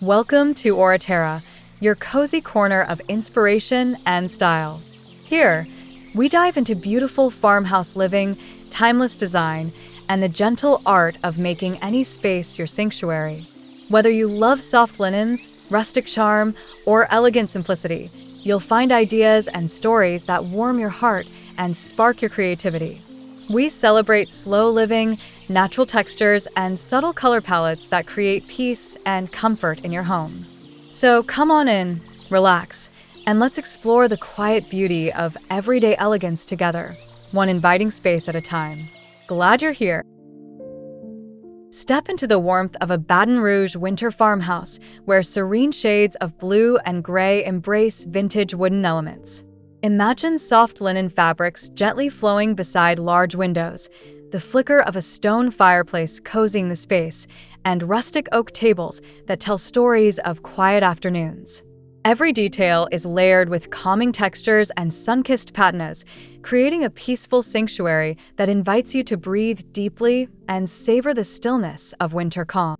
Welcome to Oraterra, your cozy corner of inspiration and style. Here, we dive into beautiful farmhouse living, timeless design, and the gentle art of making any space your sanctuary. Whether you love soft linens, rustic charm, or elegant simplicity, you'll find ideas and stories that warm your heart and spark your creativity. We celebrate slow living, natural textures, and subtle color palettes that create peace and comfort in your home. So come on in, relax, and let's explore the quiet beauty of everyday elegance together, one inviting space at a time. Glad you're here. Step into the warmth of a Baton Rouge winter farmhouse where serene shades of blue and gray embrace vintage wooden elements. Imagine soft linen fabrics gently flowing beside large windows, the flicker of a stone fireplace cozying the space, and rustic oak tables that tell stories of quiet afternoons. Every detail is layered with calming textures and sun-kissed patinas, creating a peaceful sanctuary that invites you to breathe deeply and savor the stillness of winter calm.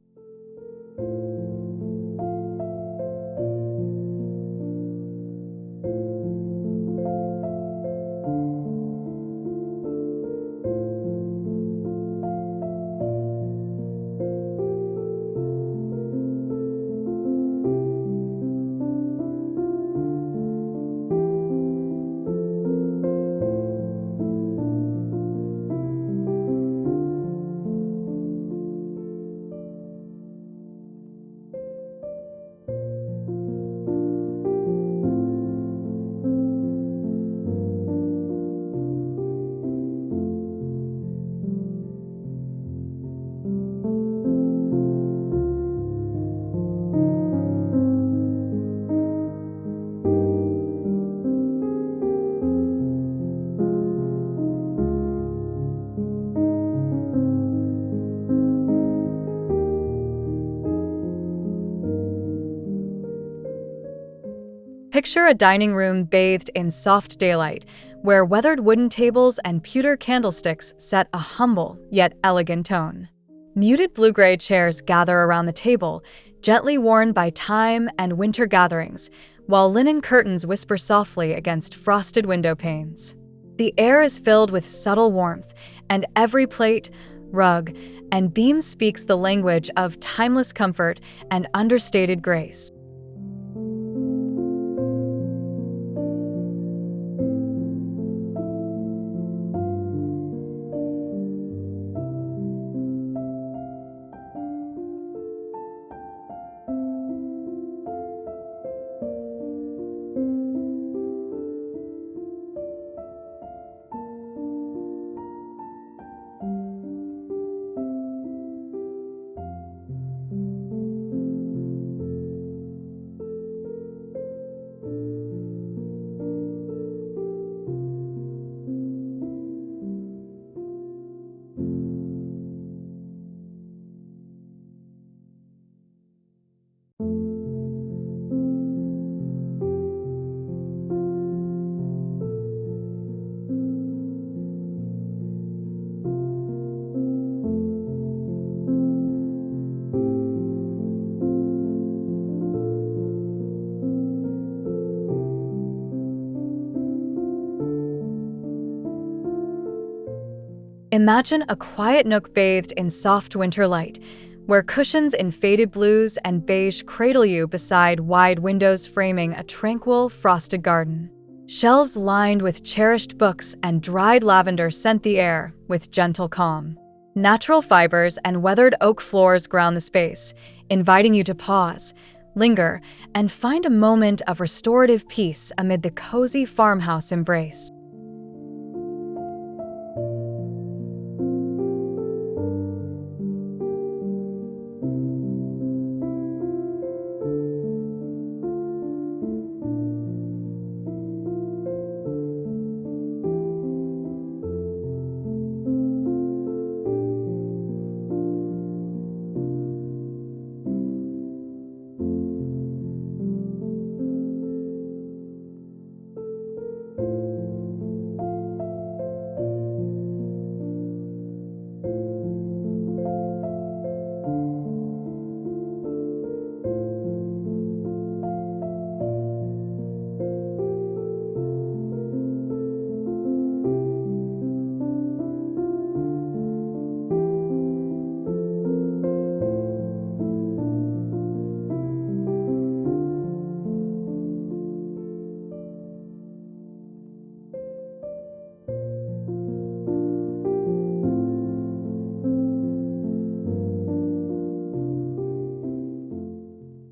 Picture a dining room bathed in soft daylight, where weathered wooden tables and pewter candlesticks set a humble yet elegant tone. Muted blue-gray chairs gather around the table, gently worn by time and winter gatherings, while linen curtains whisper softly against frosted window panes. The air is filled with subtle warmth, and every plate, rug, and beam speaks the language of timeless comfort and understated grace. Imagine a quiet nook bathed in soft winter light, where cushions in faded blues and beige cradle you beside wide windows framing a tranquil, frosted garden. Shelves lined with cherished books and dried lavender scent the air with gentle calm. Natural fibers and weathered oak floors ground the space, inviting you to pause, linger, and find a moment of restorative peace amid the cozy farmhouse embrace.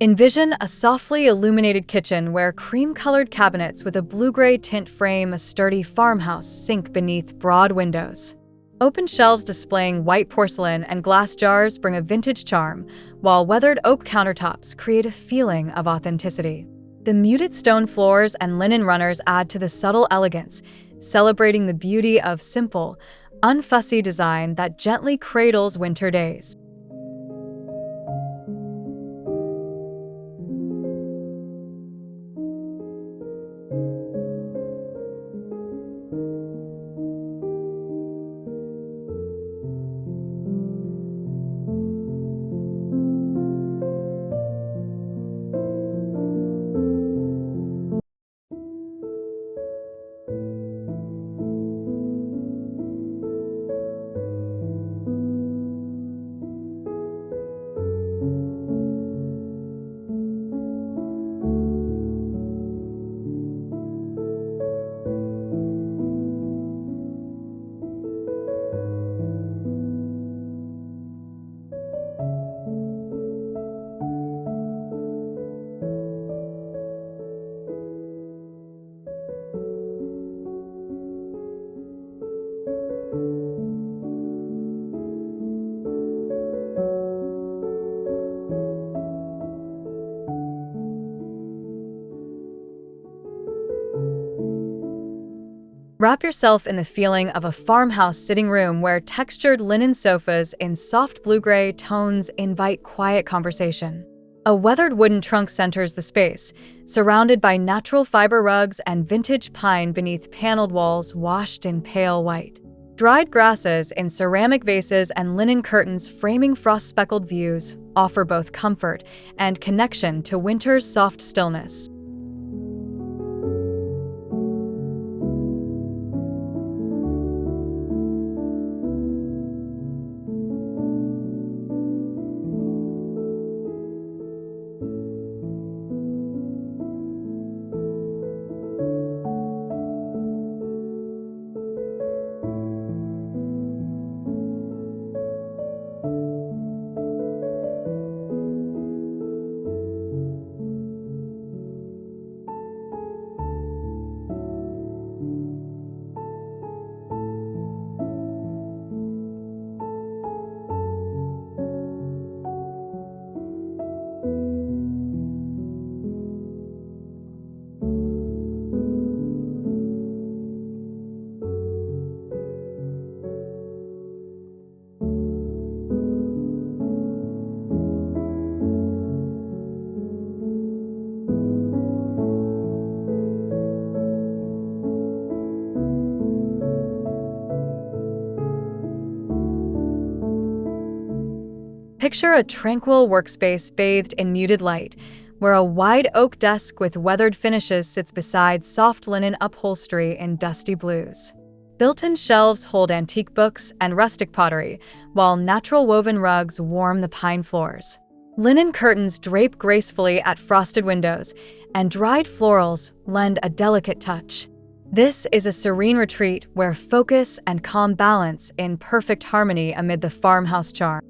Envision a softly illuminated kitchen where cream-colored cabinets with a blue-gray tint frame a sturdy farmhouse sink beneath broad windows. Open shelves displaying white porcelain and glass jars bring a vintage charm, while weathered oak countertops create a feeling of authenticity. The muted stone floors and linen runners add to the subtle elegance, celebrating the beauty of simple, unfussy design that gently cradles winter days. Wrap yourself in the feeling of a farmhouse sitting room where textured linen sofas in soft blue-gray tones invite quiet conversation. A weathered wooden trunk centers the space, surrounded by natural fiber rugs and vintage pine beneath paneled walls washed in pale white. Dried grasses in ceramic vases and linen curtains framing frost-speckled views offer both comfort and connection to winter's soft stillness. Picture a tranquil workspace bathed in muted light, where a wide oak desk with weathered finishes sits beside soft linen upholstery in dusty blues. Built-in shelves hold antique books and rustic pottery, while natural woven rugs warm the pine floors. Linen curtains drape gracefully at frosted windows, and dried florals lend a delicate touch. This is a serene retreat where focus and calm balance in perfect harmony amid the farmhouse charm.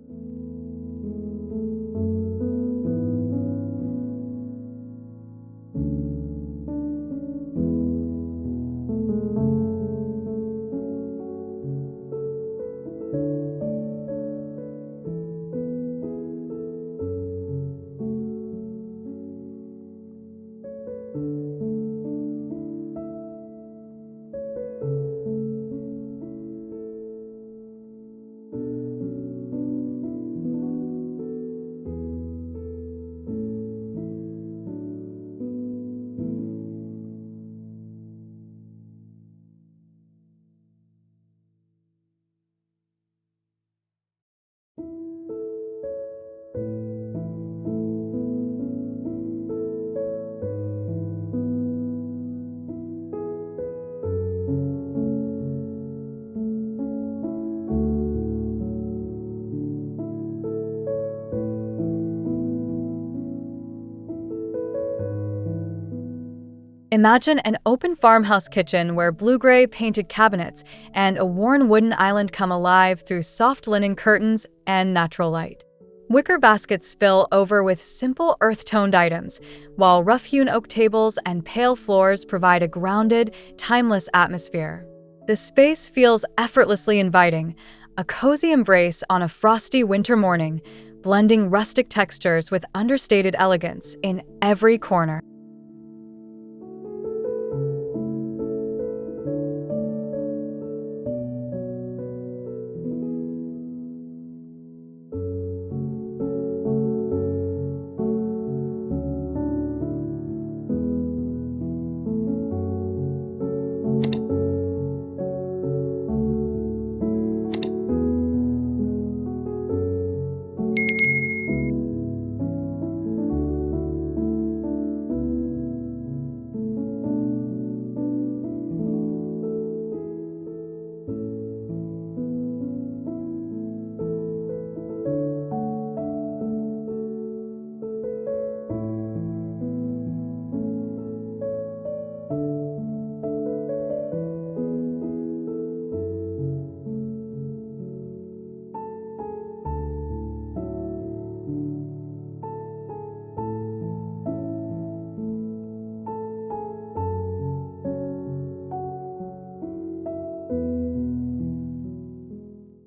Imagine an open farmhouse kitchen where blue-gray painted cabinets and a worn wooden island come alive through soft linen curtains and natural light. Wicker baskets spill over with simple earth-toned items, while rough-hewn oak tables and pale floors provide a grounded, timeless atmosphere. The space feels effortlessly inviting, a cozy embrace on a frosty winter morning, blending rustic textures with understated elegance in every corner.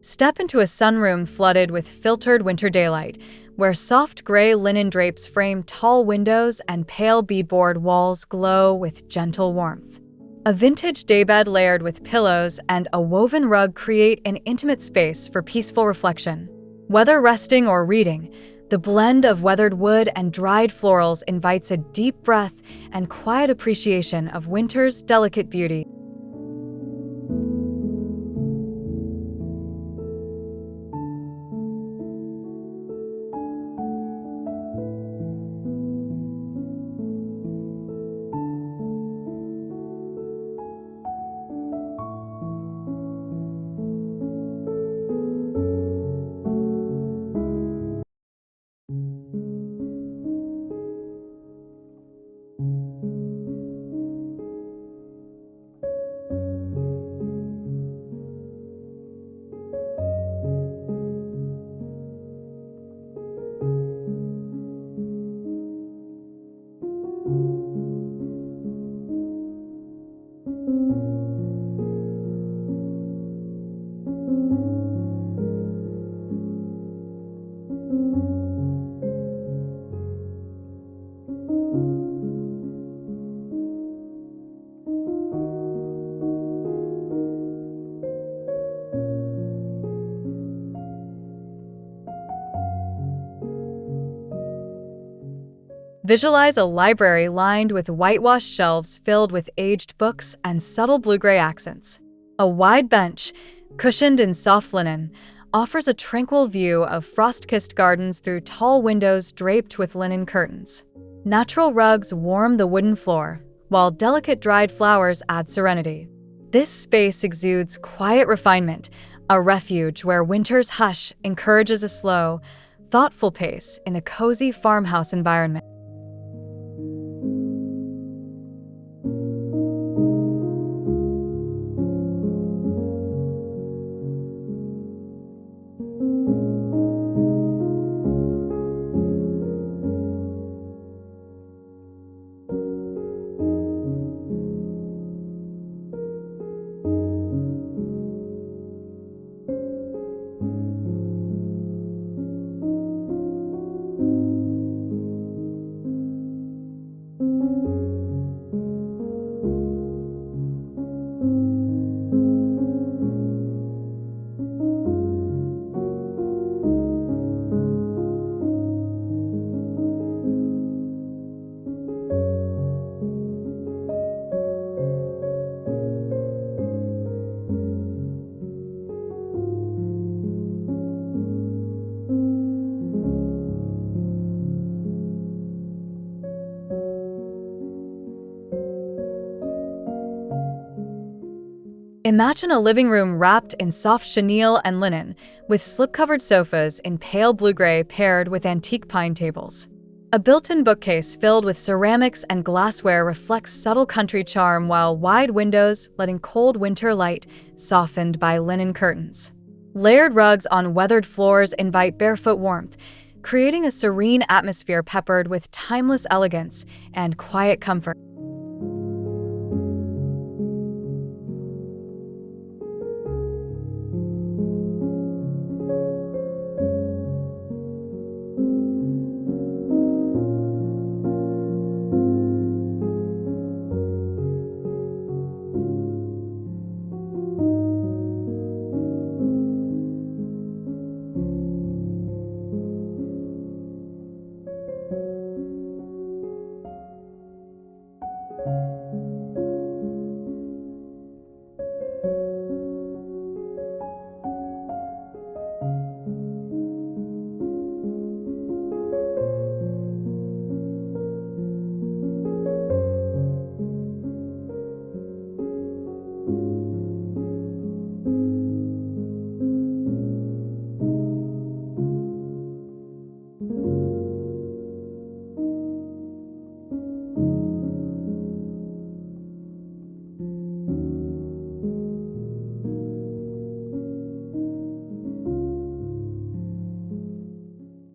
Step into a sunroom flooded with filtered winter daylight, where soft gray linen drapes frame tall windows and pale beadboard walls glow with gentle warmth. A vintage daybed layered with pillows and a woven rug create an intimate space for peaceful reflection. Whether resting or reading, the blend of weathered wood and dried florals invites a deep breath and quiet appreciation of winter's delicate beauty. Visualize a library lined with whitewashed shelves filled with aged books and subtle blue-gray accents. A wide bench, cushioned in soft linen, offers a tranquil view of frost-kissed gardens through tall windows draped with linen curtains. Natural rugs warm the wooden floor, while delicate dried flowers add serenity. This space exudes quiet refinement, a refuge where winter's hush encourages a slow, thoughtful pace in the cozy farmhouse environment. Imagine a living room wrapped in soft chenille and linen, with slip-covered sofas in pale blue-gray paired with antique pine tables. A built-in bookcase filled with ceramics and glassware reflects subtle country charm, while wide windows let in cold winter light, softened by linen curtains. Layered rugs on weathered floors invite barefoot warmth, creating a serene atmosphere peppered with timeless elegance and quiet comfort.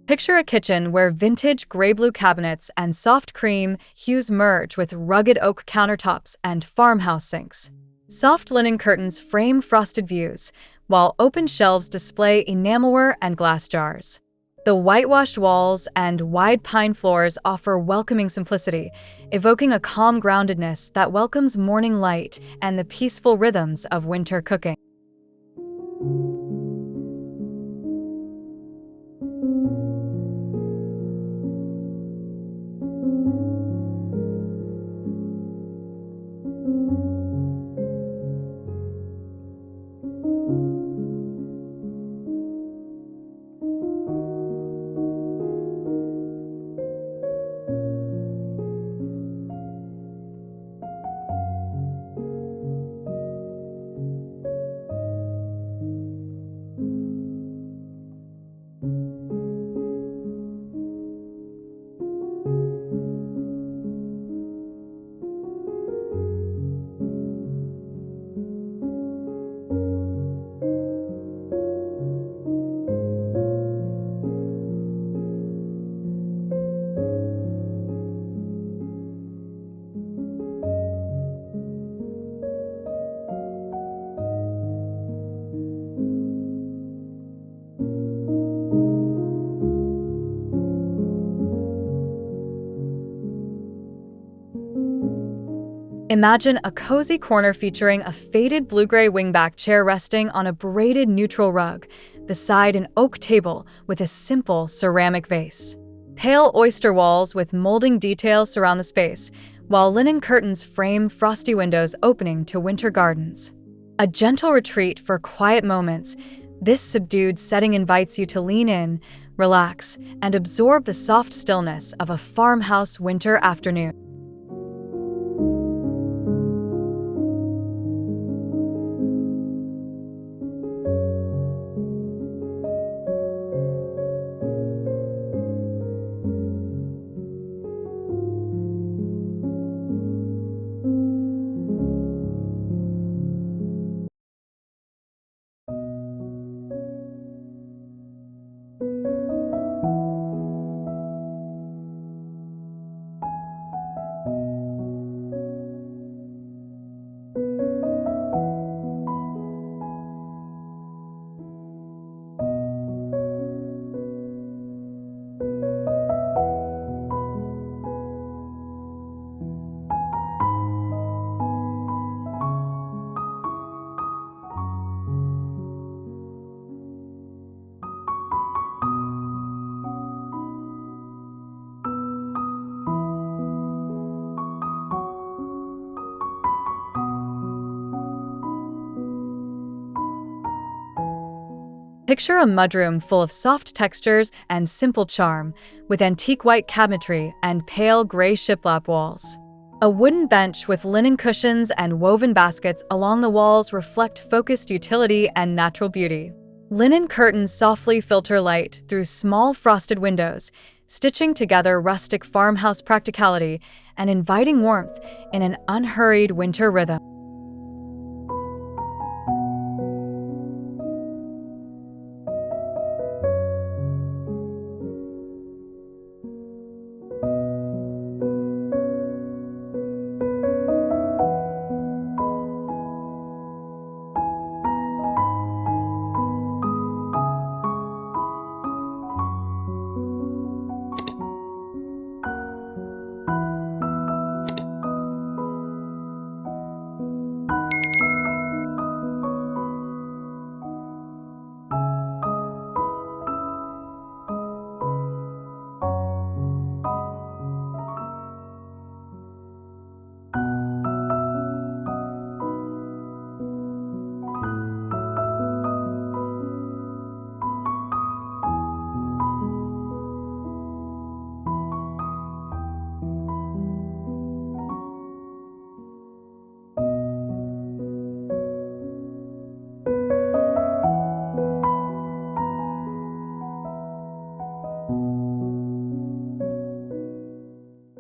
Picture a kitchen where vintage gray-blue cabinets and soft cream hues merge with rugged oak countertops and farmhouse sinks. Soft linen curtains frame frosted views, while open shelves display enamelware and glass jars. The whitewashed walls and wide pine floors offer welcoming simplicity, evoking a calm groundedness that welcomes morning light and the peaceful rhythms of winter cooking. Imagine a cozy corner featuring a faded blue-gray wingback chair resting on a braided neutral rug, beside an oak table with a simple ceramic vase. Pale oyster walls with molding details surround the space, while linen curtains frame frosty windows opening to winter gardens. A gentle retreat for quiet moments, this subdued setting invites you to lean in, relax, and absorb the soft stillness of a farmhouse winter afternoon. Picture a mudroom full of soft textures and simple charm, with antique white cabinetry and pale gray shiplap walls. A wooden bench with linen cushions and woven baskets along the walls reflect focused utility and natural beauty. Linen curtains softly filter light through small frosted windows, stitching together rustic farmhouse practicality and inviting warmth in an unhurried winter rhythm.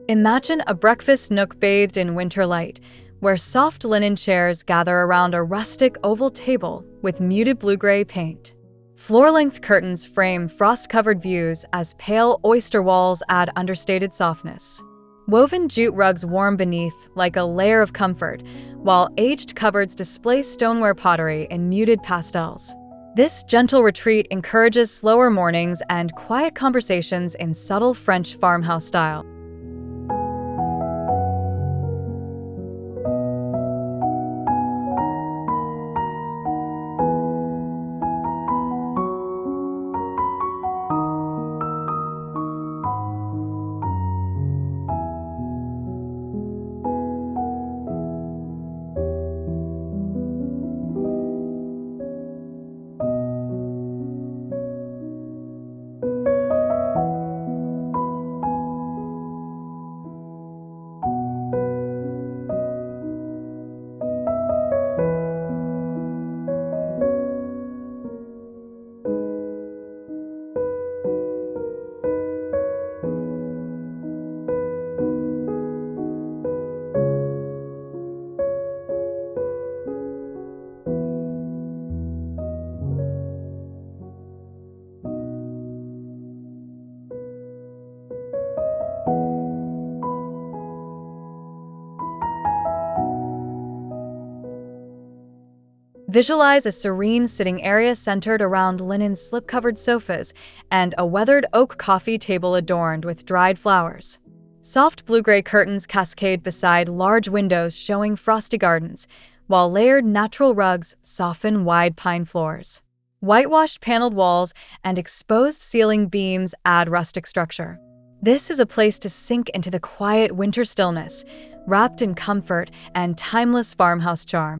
Imagine a breakfast nook bathed in winter light, where soft linen chairs gather around a rustic oval table with muted blue-gray paint. Floor-length curtains frame frost-covered views as pale oyster walls add understated softness. Woven jute rugs warm beneath like a layer of comfort, while aged cupboards display stoneware pottery in muted pastels. This gentle retreat encourages slower mornings and quiet conversations in subtle French farmhouse style. Visualize a serene sitting area centered around linen slip-covered sofas and a weathered oak coffee table adorned with dried flowers. Soft blue-gray curtains cascade beside large windows showing frosty gardens, while layered natural rugs soften wide pine floors. Whitewashed paneled walls and exposed ceiling beams add rustic structure. This is a place to sink into the quiet winter stillness, wrapped in comfort and timeless farmhouse charm.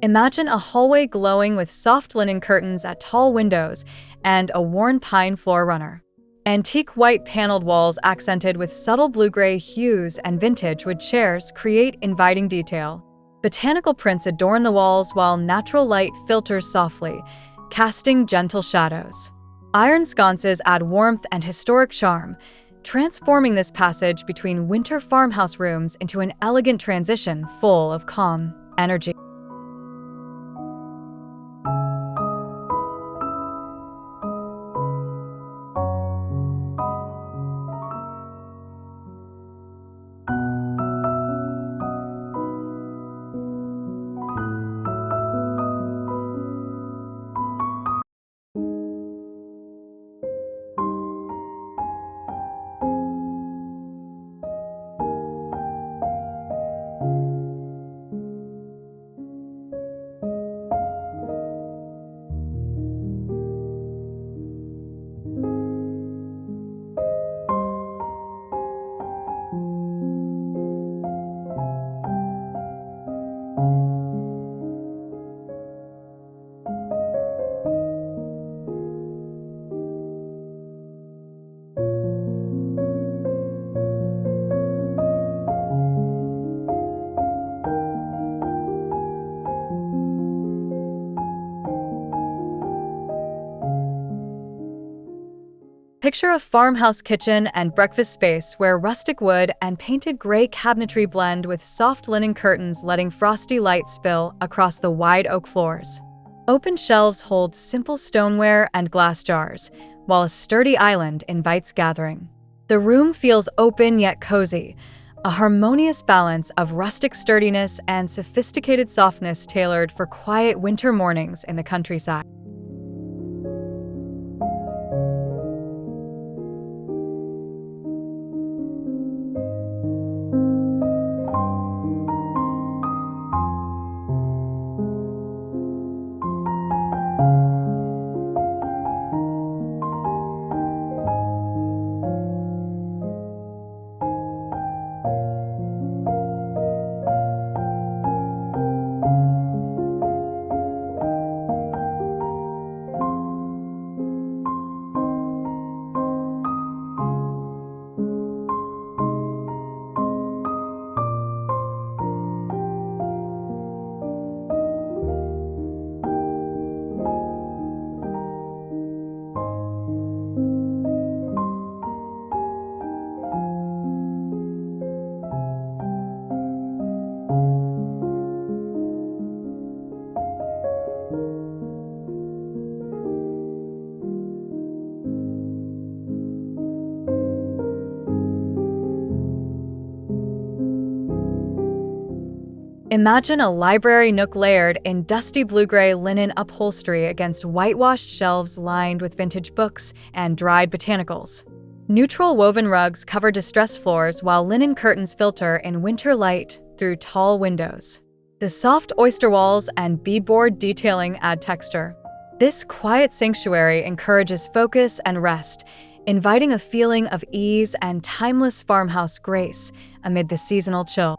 Imagine a hallway glowing with soft linen curtains at tall windows and a worn pine floor runner. Antique white paneled walls accented with subtle blue-gray hues and vintage wood chairs create inviting detail. Botanical prints adorn the walls while natural light filters softly, casting gentle shadows. Iron sconces add warmth and historic charm, transforming this passage between winter farmhouse rooms into an elegant transition full of calm energy. Picture a farmhouse kitchen and breakfast space where rustic wood and painted gray cabinetry blend with soft linen curtains letting frosty light spill across the wide oak floors. Open shelves hold simple stoneware and glass jars, while a sturdy island invites gathering. The room feels open yet cozy, a harmonious balance of rustic sturdiness and sophisticated softness tailored for quiet winter mornings in the countryside. Imagine a library nook layered in dusty blue-gray linen upholstery against whitewashed shelves lined with vintage books and dried botanicals. Neutral woven rugs cover distressed floors while linen curtains filter in winter light through tall windows. The soft oyster walls and beadboard detailing add texture. This quiet sanctuary encourages focus and rest, inviting a feeling of ease and timeless farmhouse grace amid the seasonal chill.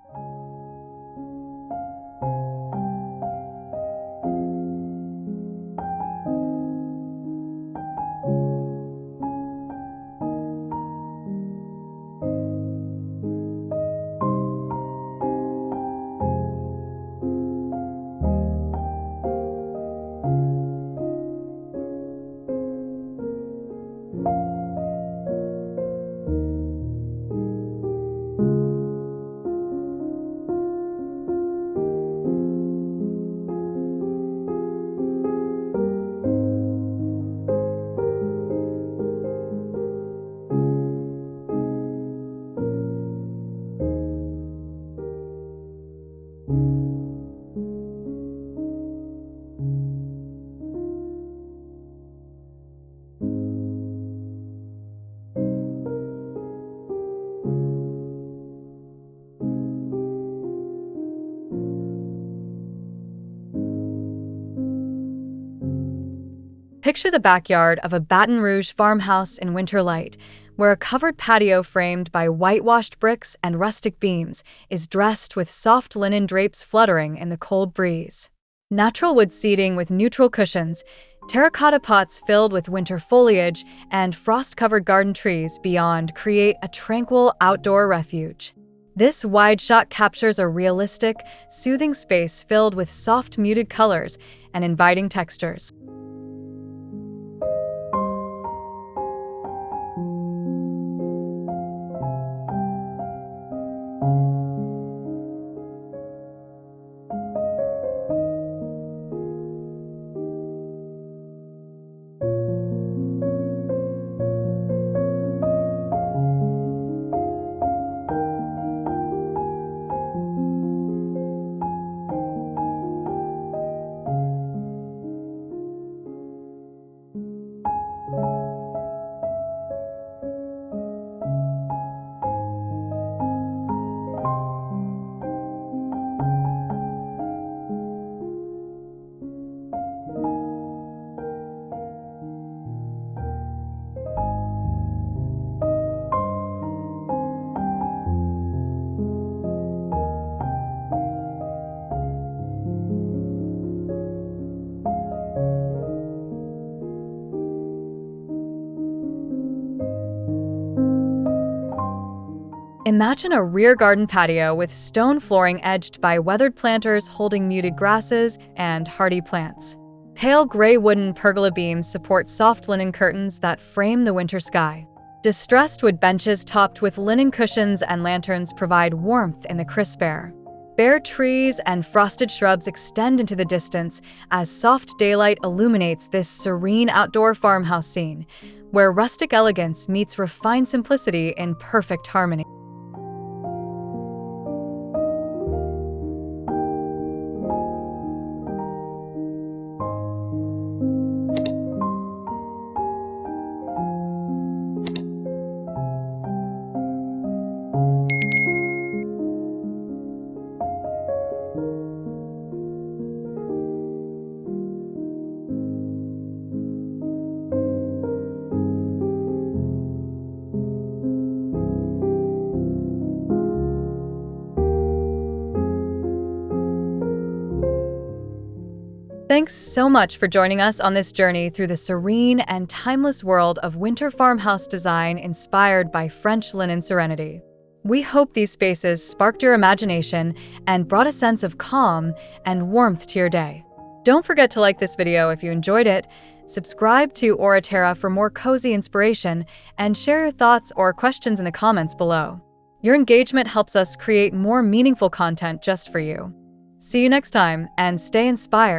Picture the backyard of a Baton Rouge farmhouse in winter light, where a covered patio framed by whitewashed bricks and rustic beams is dressed with soft linen drapes fluttering in the cold breeze. Natural wood seating with neutral cushions, terracotta pots filled with winter foliage, and frost-covered garden trees beyond create a tranquil outdoor refuge. This wide shot captures a realistic, soothing space filled with soft muted colors and inviting textures. Imagine a rear garden patio with stone flooring edged by weathered planters holding muted grasses and hardy plants. Pale gray wooden pergola beams support soft linen curtains that frame the winter sky. Distressed wood benches topped with linen cushions and lanterns provide warmth in the crisp air. Bare trees and frosted shrubs extend into the distance as soft daylight illuminates this serene outdoor farmhouse scene, where rustic elegance meets refined simplicity in perfect harmony. Thanks so much for joining us on this journey through the serene and timeless world of winter farmhouse design inspired by French linen Serenity. We hope these spaces sparked your imagination and brought a sense of calm and warmth to your day. Don't forget to like this video if you enjoyed it, subscribe to Oraterra for more cozy inspiration, and share your thoughts or questions in the comments below. Your engagement helps us create more meaningful content just for you. See you next time, and stay inspired.